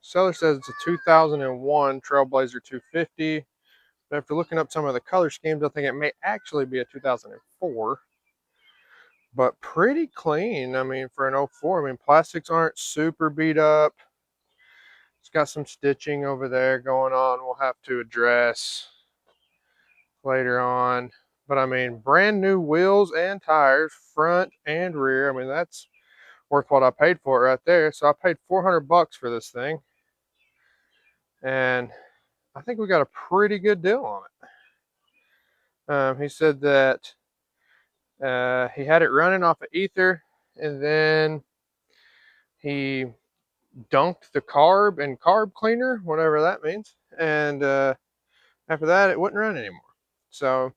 Seller says it's a 2001 Trailblazer 250. But after looking up some of the color schemes, I think it may actually be a 2004. But pretty clean. I mean, for an 04, I mean, plastics aren't super beat up. It's got some stitching over there going on we'll have to address later on. But I mean, brand new wheels and tires, front and rear. I mean, that's worth what I paid for it right there. So I paid 400 bucks for this thing. And I think we got a pretty good deal on it. He said that he had it running off of ether, and then he dunked the carb and carb cleaner, whatever that means. And after that, it wouldn't run anymore. So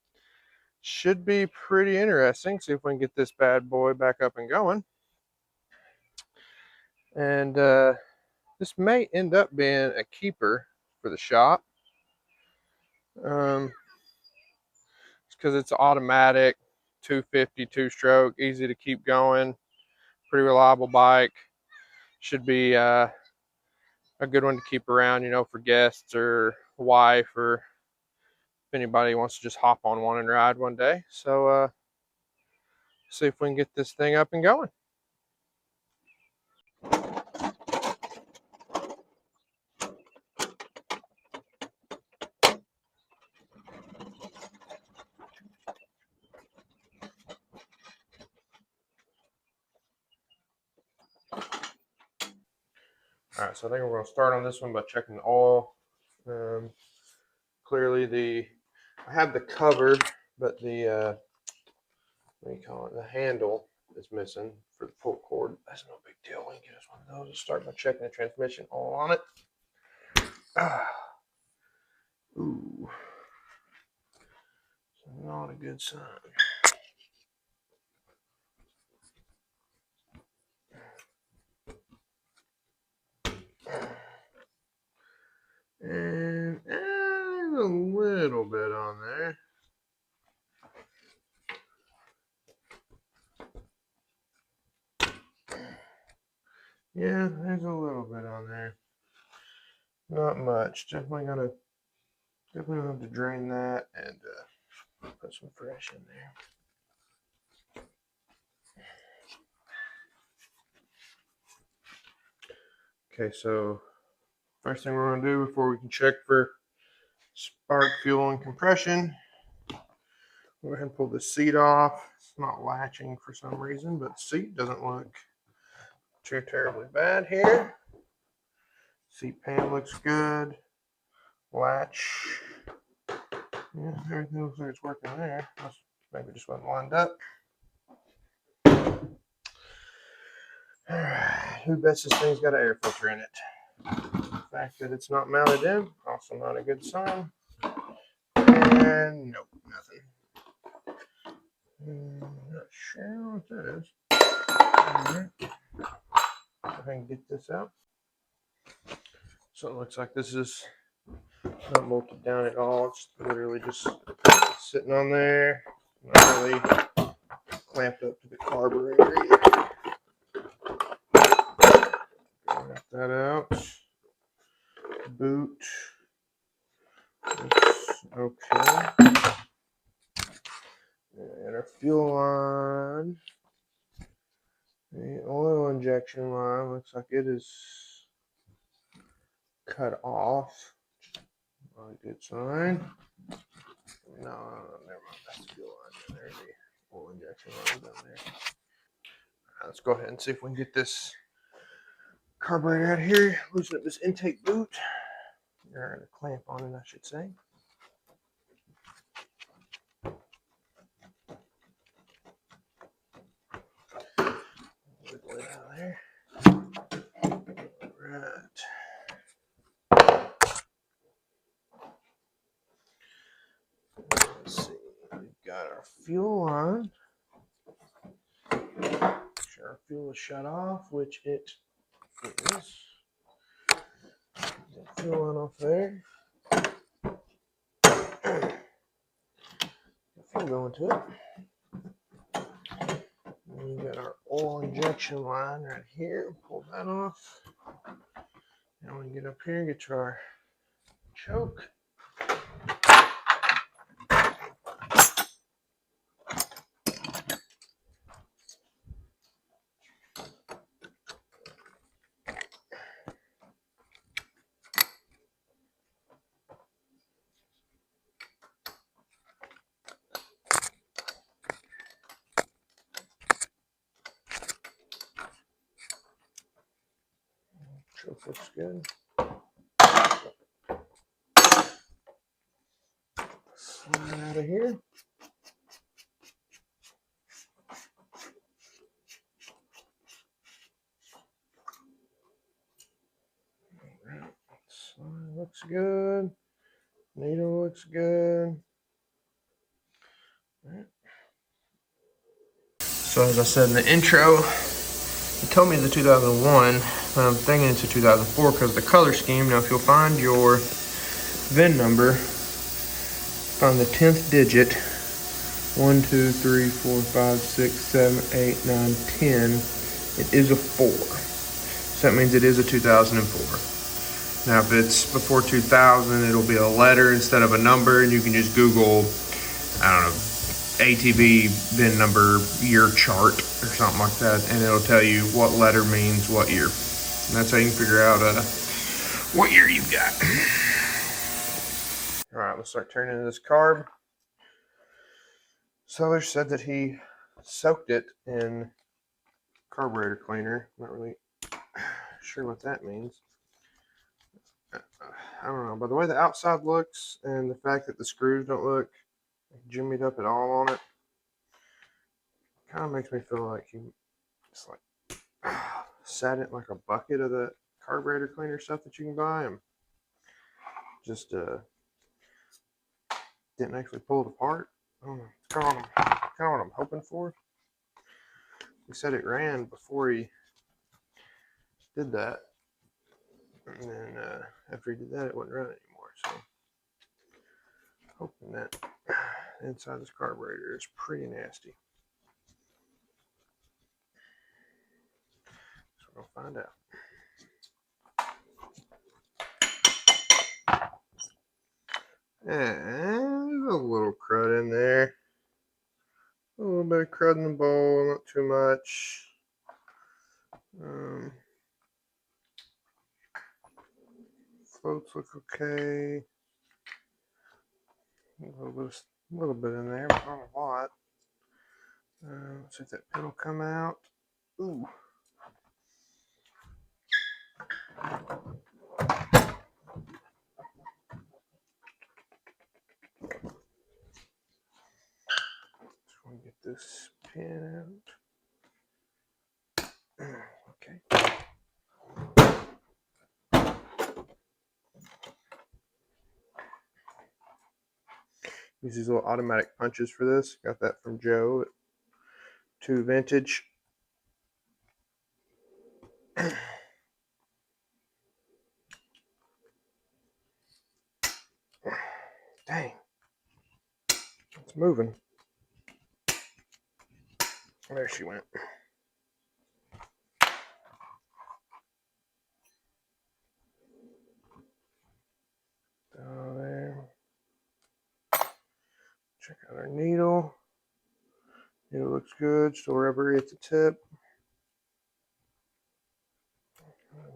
should be pretty interesting. See if we can get this bad boy back up and going. And this may end up being a keeper for the shop. It's because it's automatic, 250, two-stroke, easy to keep going, pretty reliable bike. Should be a good one to keep around, you know, for guests or wife, or if anybody wants to just hop on one and ride one day. So see if we can get this thing up and going. All right, so I think we're going to start on this one by checking the oil. Clearly I have the cover, but the what do you call it? The handle is missing for the pull cord. That's no big deal. We can get us one of those. Let's start by checking the transmission oil on it. Ooh, so not a good sign. And there's a little bit on there. Yeah, there's a little bit on there. Not much. Definitely gonna have to drain that and put some fresh in there. Okay, so first thing we're gonna do before we can check for spark, fuel, and compression, go ahead and pull the seat off. It's not latching for some reason, but the seat doesn't look too terribly bad here. Seat pan looks good. Latch, yeah, everything looks like it's working there. Maybe just wasn't lined up. All right, who bets this thing's got an air filter in it? The fact that it's not mounted in, also not a good sign. And nope, nothing. Not sure what that is. All right. Go ahead and get this out. So it looks like this is not bolted down at all. It's literally just sitting on there. Not really clamped up to the carburetor either. Get that out. Boot. It's okay. And our fuel line. The oil injection line looks like it is cut off. Not a good sign. No, never mind. That's the fuel line. There's the oil injection line down there. Right, let's go ahead and see if we can get this carburetor out here. Loosen up this intake boot. Or the clamp on it, I should say. Wiggle it out of there. All right. Let's see. We've got our fuel on. Make sure our fuel is shut off, which it is. The fuel on off there. Fuel going to it. we got our oil injection line right here. Pull that off. Now we can get up here and get to our choke. Choke looks good. Slide out of here. Alright, slide looks good. Needle looks good. Right. So as I said in the intro, he told me the 2001, but I'm thinking it's a 2004 because the color scheme. Now if you'll find your VIN number, find the 10th digit, 1, 2, 3, 4, 5, 6, 7, 8, 9, 10, it is a 4. So that means it is a 2004. Now if it's before 2000, it'll be a letter instead of a number, and you can just Google, I don't know, ATV VIN number year chart or something like that, and it'll tell you what letter means what year. And that's how you can figure out what year you've got. All right, let's start turning this carb. Seller said that he soaked it in carburetor cleaner. Not really sure what that means. I don't know. By the way the outside looks and the fact that the screws don't look jimmied up at all on it, kind of makes me feel like he just like sat in like a bucket of the carburetor cleaner stuff that you can buy and just didn't actually pull it apart. I don't know. It's kind of what I'm hoping for. He said it ran before he did that, and then after he did that, it wouldn't run anymore. So hoping that inside this carburetor is pretty nasty. So we'll find out. And there's a little crud in there. A little bit of crud in the bowl, not too much. Floats look okay. A little bit in there, but not a lot. Let's see if that pin will come out. Ooh. Just want to get this pin out. Okay. Use these little automatic punches for this. Got that from Joe at 2 Vintage. Dang. It's moving. There she went. Down there. Check out our needle. Needle looks good. Still rubbery at the tip.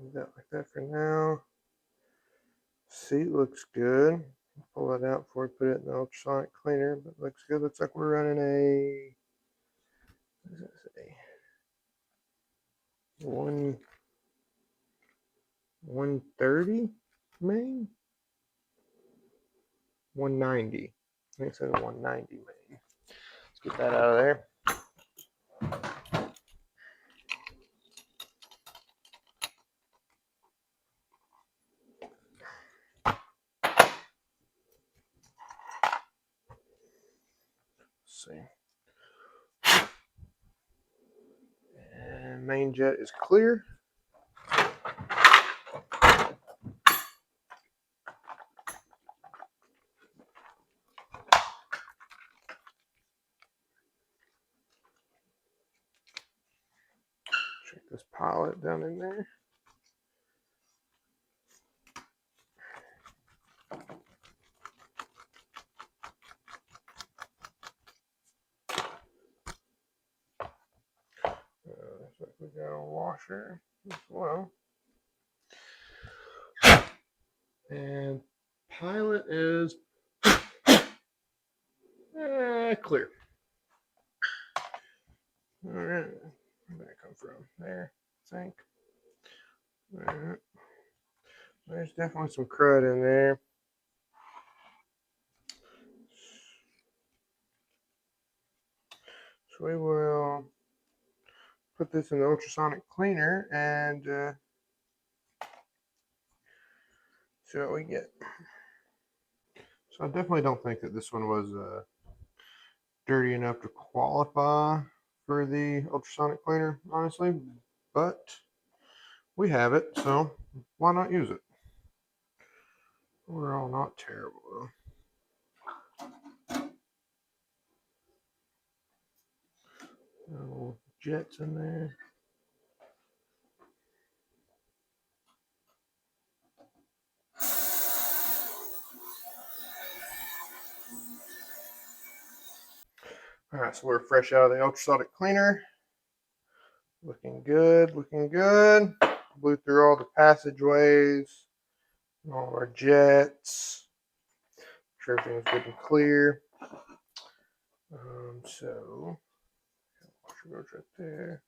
Leave that like that for now. Seat looks good. Pull that out before we put it in the ultrasonic cleaner, but looks good. Looks like we're running a, what does that say? 130 main? 190. I think it says 190 main. Let's get that out of there. Let's see. And main jet is clear. Check this pilot down in there. Looks like we got a washer as well. And pilot is clear. All right, where'd that come from? There, sink. All right. There's definitely some crud in there. So we will put this in the ultrasonic cleaner and see what we get. So I definitely don't think that this one was dirty enough to qualify for the ultrasonic cleaner, honestly, but we have it, so why not use it? We're all not terrible though. No jets in there. All right, so we're fresh out of the ultrasonic cleaner. Looking good, looking good. Blew through all the passageways, all of our jets. Sure everything's good and clear. So washer goes right there.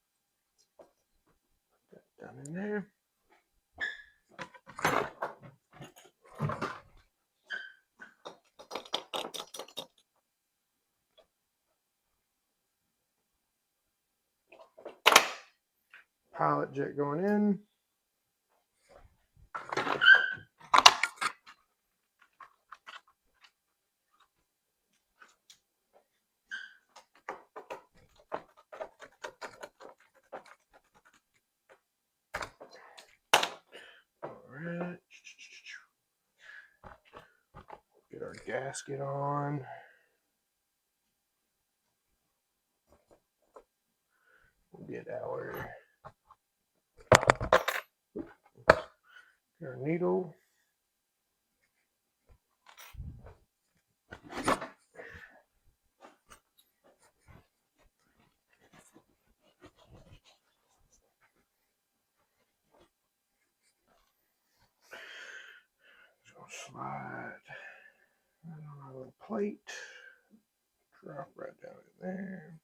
Put that down in there. Pilot jet going in. Alright. Get our gasket on. We'll get our needle. Slide on our little plate, drop right down in there.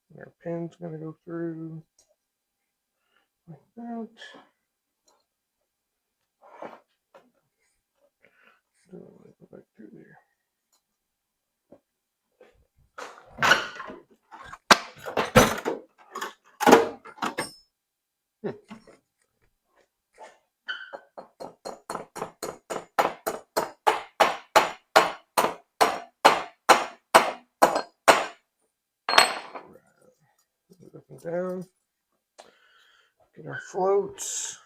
And our pin's going to go through like that. Go back through there. Up and down. Get our floats.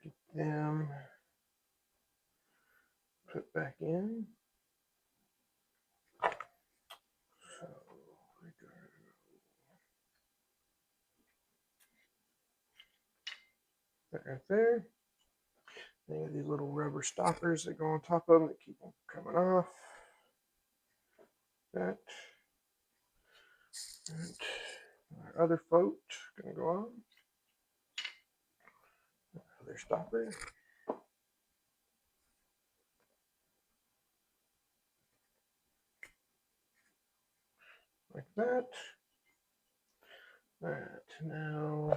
Get them put back in. So we go right there. They have these little rubber stoppers that go on top of them that keep them coming off. That. And our other float gonna go on. Other stopper. Like that. All right, now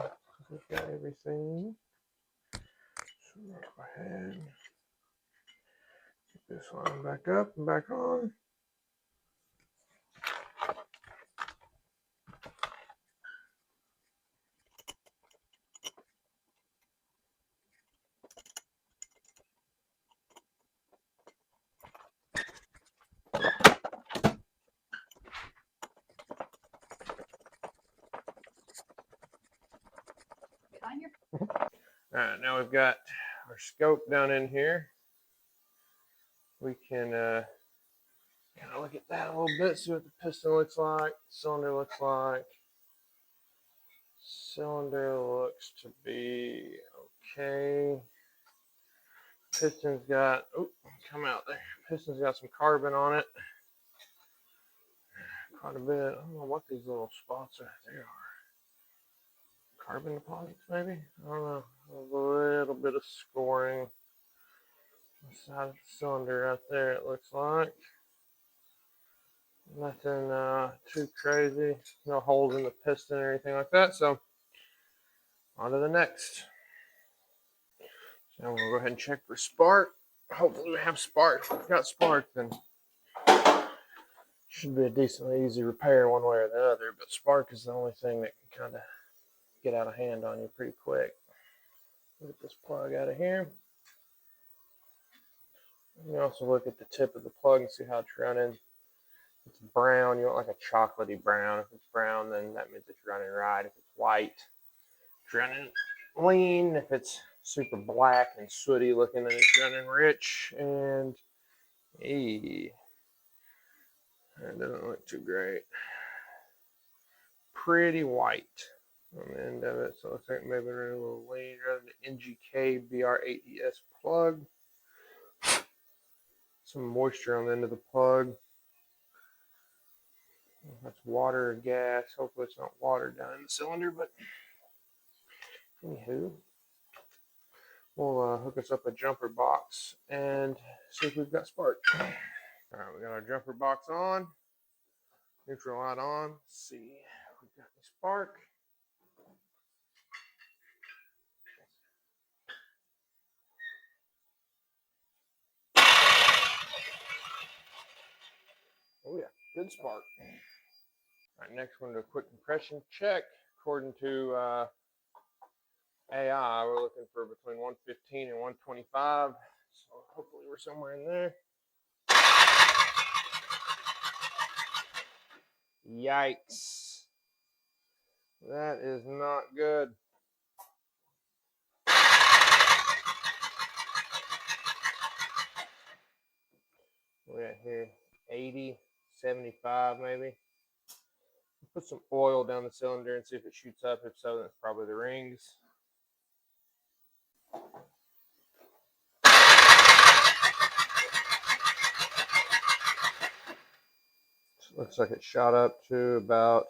we've got everything. So we'll go ahead, get this line back up and back on. All right, now we've got our scope down in here. We can kind I'll look at that a little bit, see what the piston looks like, cylinder looks like. Cylinder looks to be okay. Piston's got, oh, come out there. Piston's got some carbon on it. Quite a bit. I don't know what these little spots are. They are carbon deposits, maybe? I don't know. A little bit of scoring. The side of the cylinder right there, it looks like. Nothing too crazy. No holes in the piston or anything like that. So, on to the next. So, we'll go ahead and check for spark. Hopefully, we have spark. If we've got spark, then should be a decently easy repair one way or the other. But spark is the only thing that can kind of get out of hand on you pretty quick. Get this plug out of here. You can also look at the tip of the plug and see how it's running. If it's brown, you want like a chocolatey brown. If it's brown, then that means it's running right. If it's white, it's running lean. If it's super black and sooty looking, then it's running rich. And that doesn't look too great. Pretty white on the end of it, so it looks like maybe running a little lean. Rather than NGK BR8ES plug. Some moisture on the end of the plug. That's water or gas. Hopefully it's not water down in the cylinder, but anywho, we'll hook us up a jumper box and see if we've got spark. All right, we got our jumper box on, neutral light on. Let's see if we've got any spark. Oh yeah, good spark. All right, next we're going to do a quick compression check. According to AI, we're looking for between 115 and 125. So hopefully we're somewhere in there. Yikes. That is not good. We're at here 80, 75 maybe. Put some oil down the cylinder and see if it shoots up. If so, that's probably the rings. Looks like it shot up to about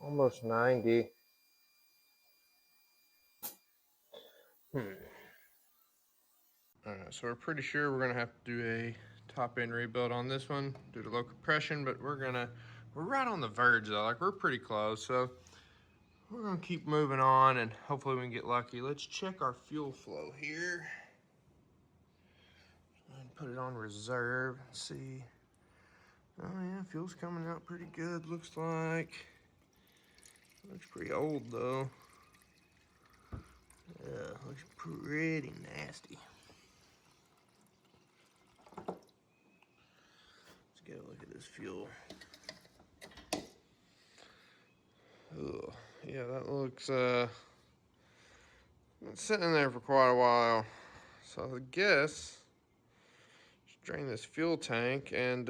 almost 90. All right, so we're pretty sure we're gonna have to do a top end rebuild on this one due to low compression, but we're right on the verge though, like we're pretty close. So we're gonna keep moving on and hopefully we can get lucky. Let's check our fuel flow here. And put it on reserve and see. Oh yeah, fuel's coming out pretty good, looks like. Looks pretty old though. Yeah, looks pretty nasty. Let's get a look at this fuel. Ugh. Yeah, that looks it's sitting there for quite a while. So I guess just drain this fuel tank and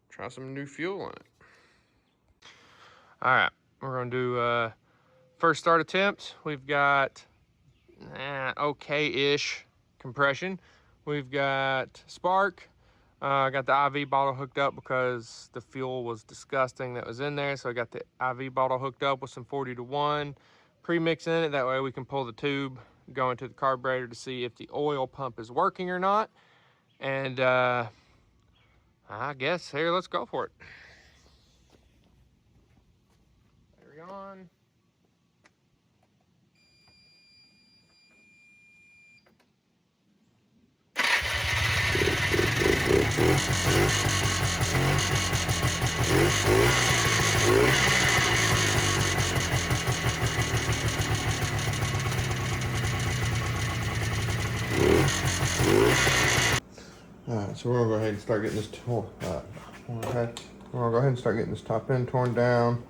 try some new fuel in it. All right, we're gonna do first start attempt. We've got okay-ish compression. We've got spark. I got the IV bottle hooked up because the fuel was disgusting that was in there. So I got the IV bottle hooked up with some 40-to-1 premix in it. That way we can pull the tube, go into the carburetor to see if the oil pump is working or not. And I guess here, let's go for it. Battery on. Alright, so we're gonna go ahead and start getting this we're gonna go ahead and start getting this top end torn down.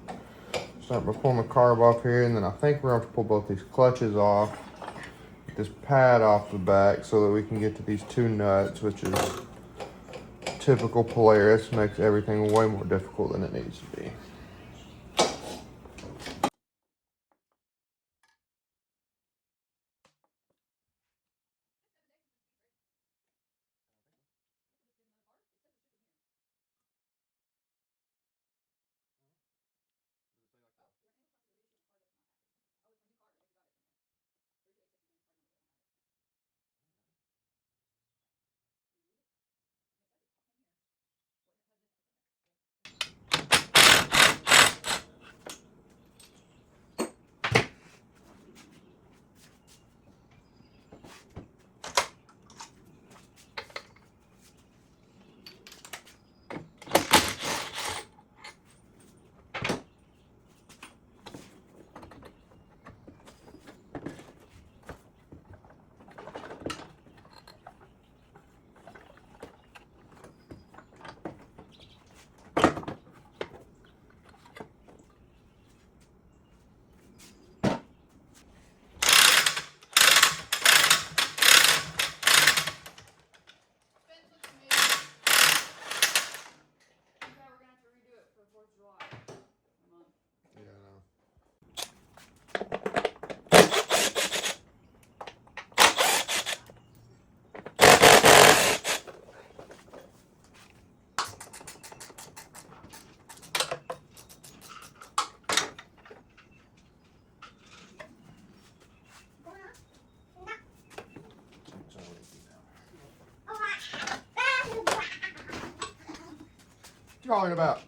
Start by pulling the carb off here, and then I think we're gonna have to pull both these clutches off. Get this pad off the back so that we can get to these two nuts, which is typical Polaris makes everything way more difficult than it needs to be. What you calling about?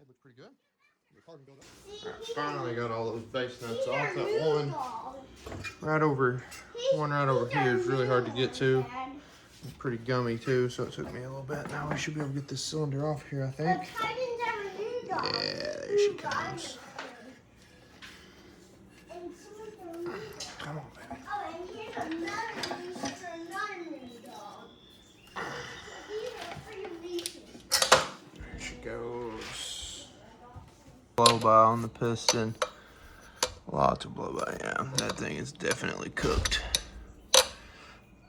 Look pretty good. Right, finally got all those base nuts off. That one right over here is really hard to get to. It's pretty gummy too, so it took me a little bit. Now we should be able to get this cylinder off here, I think. Yeah, there she comes. Come on, baby. Oh, and here's another leash for another mini dog. There she goes. Blow by on the piston. Lots of blow by, yeah. That thing is definitely cooked.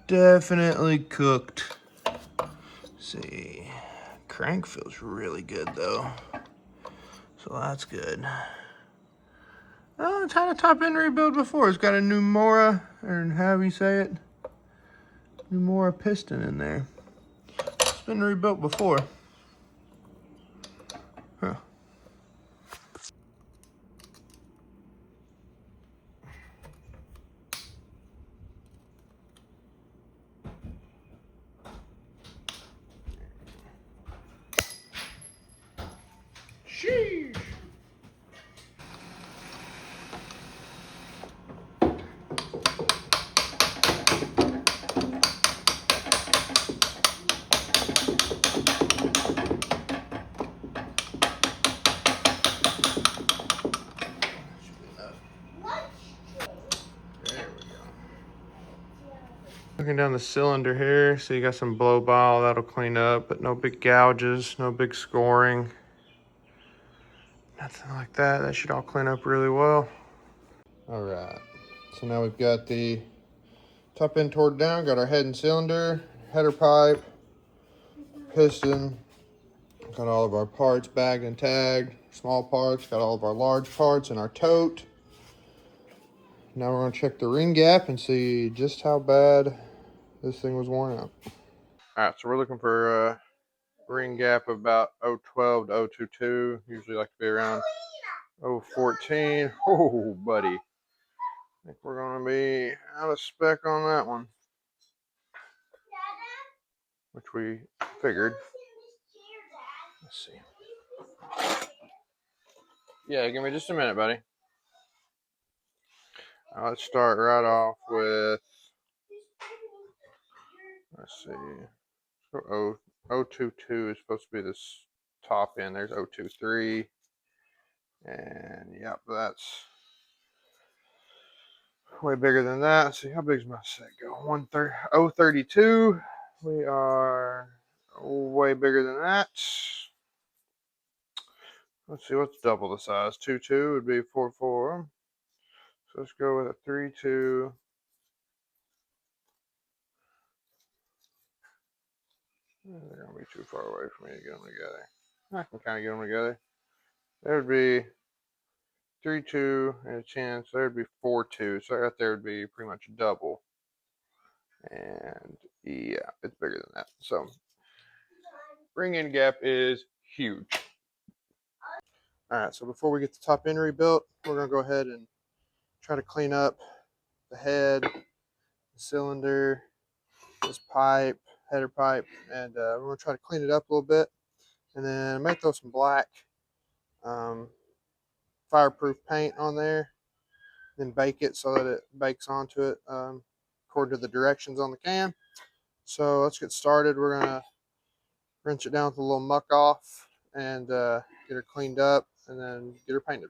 Definitely cooked. Let's see. Crank feels really good though. So that's good. Oh, it's had a top end rebuild before. It's got a Numora, or however you say it. Numora piston in there. It's been rebuilt before. Huh. Sheesh. Looking down the cylinder here, so you got some blow bile that'll clean up, but no big gouges, no big scoring. Nothing like that. That should all clean up really well. All right, so now we've got the top end torqued down, got our head and cylinder, header pipe, piston, got all of our parts bagged and tagged, small parts, got all of our large parts in our tote. Now we're gonna check the ring gap and see just how bad this thing was worn out. All right, so we're looking for a ring gap of about 012 to 022. Usually like to be around 014. Oh, buddy. I think we're gonna be out of spec on that one, which we figured. Let's see. Yeah, give me just a minute, buddy. Let's start right off with, let's see. So 022 is supposed to be this top end. There's 023. And yep, that's way bigger than that. Let's see, how big is my set go? 032. We are way bigger than that. Let's see, what's double the size? 22 would be 44. So let's go with a 32. They're gonna be too far away for me to get them together. I can kind of get them together. There would be 3-2 and a chance. There would be 4-2. So right there would be pretty much double. And yeah, it's bigger than that. So ring end gap is huge. All right, so before we get the top end rebuilt, we're gonna go ahead and try to clean up the head, the cylinder, this pipe, header pipe, and we're gonna try to clean it up a little bit. And then I might throw some black fireproof paint on there, then bake it so that it bakes onto it according to the directions on the can. So let's get started. We're gonna rinse it down with a little muck off and get her cleaned up and then get her painted.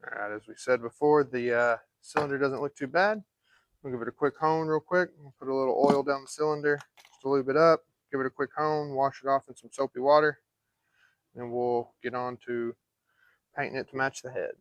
All right, as we said before, the cylinder doesn't look too bad. We'll give it a quick hone real quick. We'll put a little oil down the cylinder, just to lube it up, give it a quick hone, wash it off in some soapy water, and we'll get on to painting it to match the head.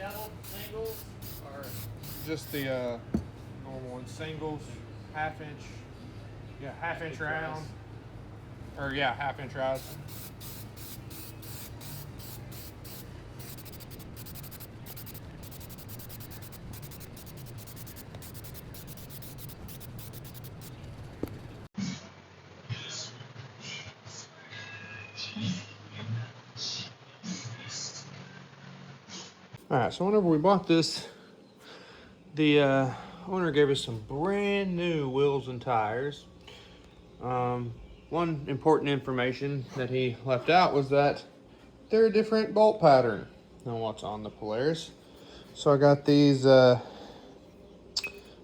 double, singles, or just the normal ones, singles, half-inch, yeah, half-inch round, or yeah, half-inch rods. All right, so whenever we bought this, the owner gave us some brand new wheels and tires. One important information that he left out was that they're a different bolt pattern than what's on the Polaris. So I got these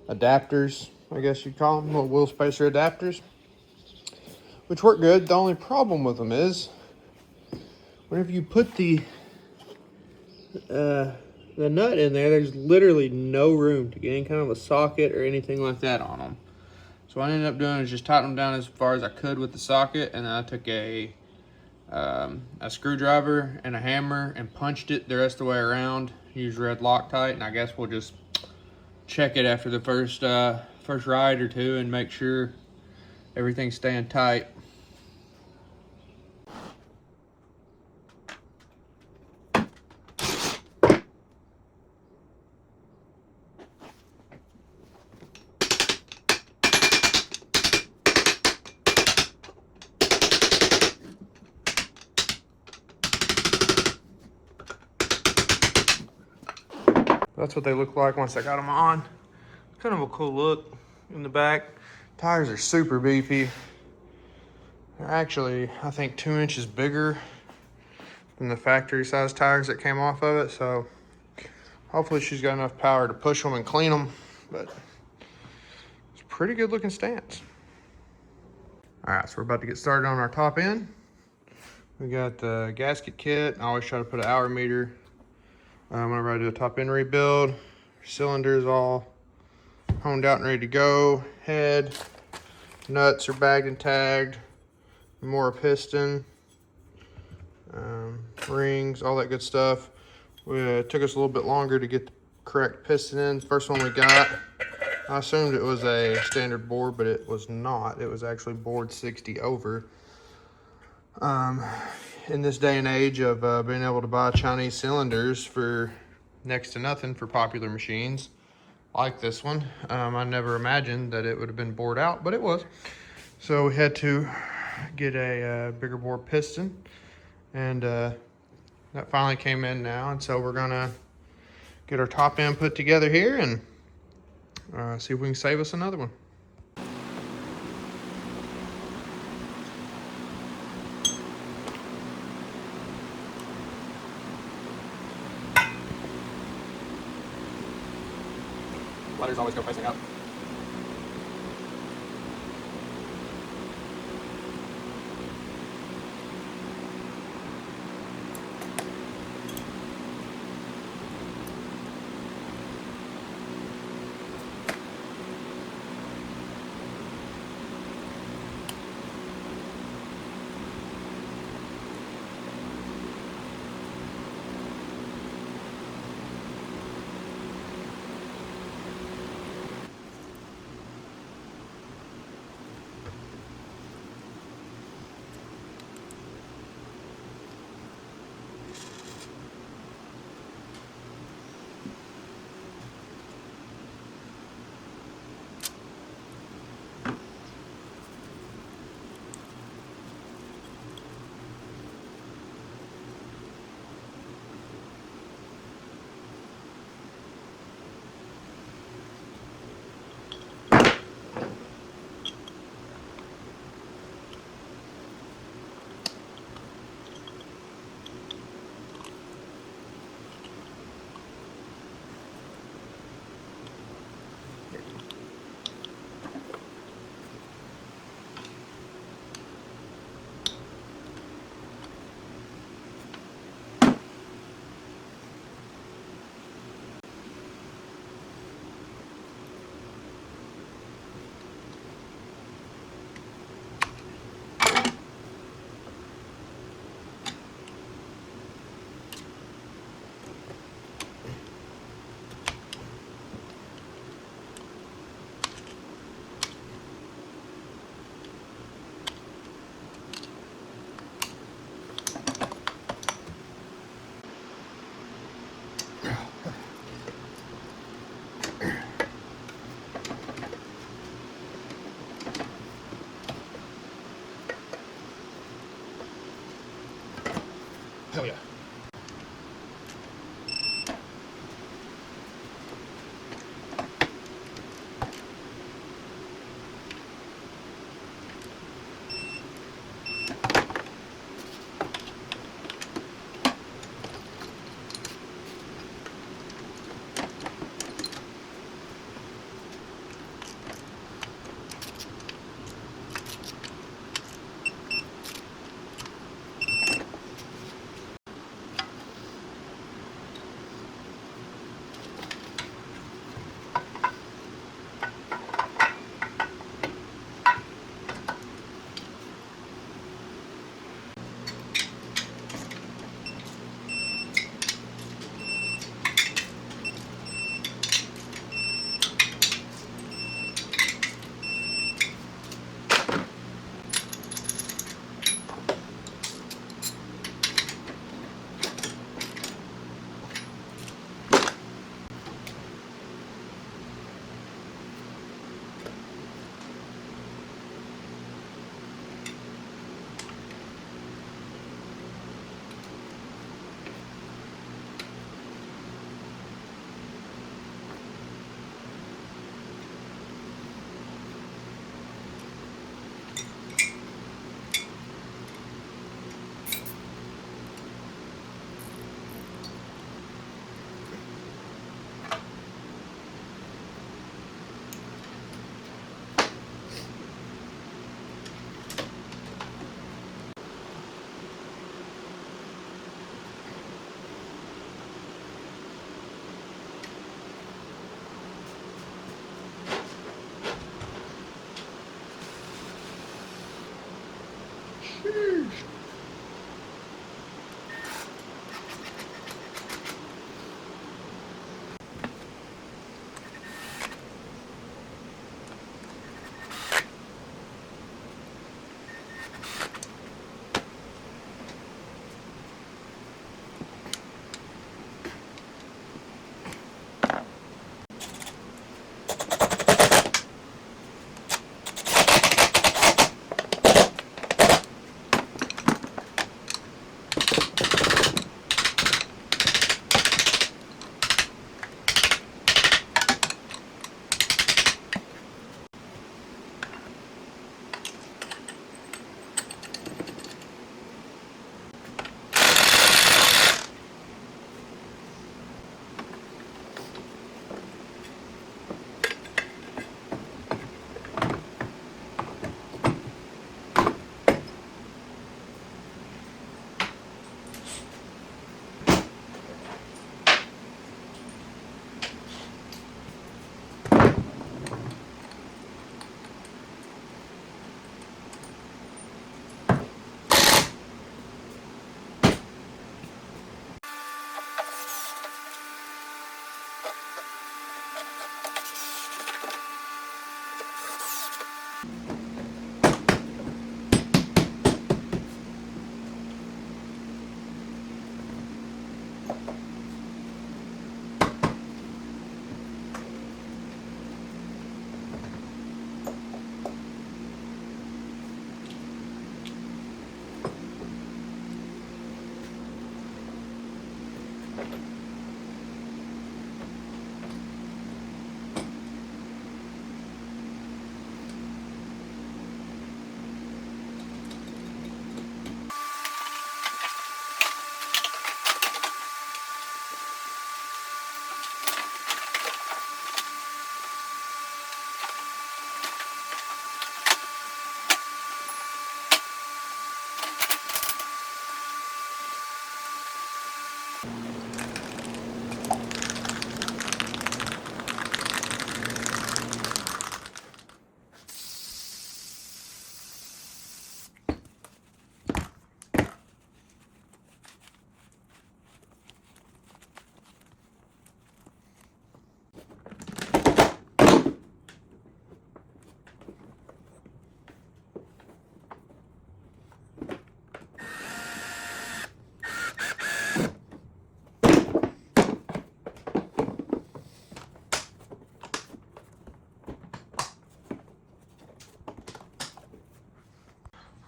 adapters, I guess you'd call them, little wheel spacer adapters, which work good. The only problem with them is whenever you put the nut in there, there's literally no room to get any kind of a socket or anything like that on them. So what I ended up doing is just tighten them down as far as I could with the socket, and then I took a screwdriver and a hammer and punched it the rest of the way around. Use red Loctite, and I guess we'll just check it after the first ride or two and make sure everything's staying tight. That's what they look like once I got them on. Kind of a cool look in the back. Tires are super beefy. They're actually, I think, 2 inches bigger than the factory size tires that came off of it. So hopefully she's got enough power to push them and clean them. But it's a pretty good looking stance. All right, so we're about to get started on our top end. We got the gasket kit. I always try to put an hour meter whenever I do a top end rebuild. Cylinders all honed out and ready to go. Head, nuts are bagged and tagged. More piston, rings, all that good stuff. It took us a little bit longer to get the correct piston in. First one we got, I assumed it was a standard board, but it was not. It was actually board 60 over. In this day and age of being able to buy Chinese cylinders for next to nothing for popular machines like this one, I never imagined that it would have been bored out, but it was. So we had to get a bigger bore piston, and that finally came in now. And so we're gonna get our top end put together here and see if we can save us another one. Letters always go facing up.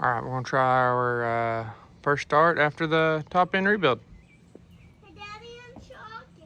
All right, we're gonna try our first start after the top end rebuild. Hey, Daddy, I'm shocked.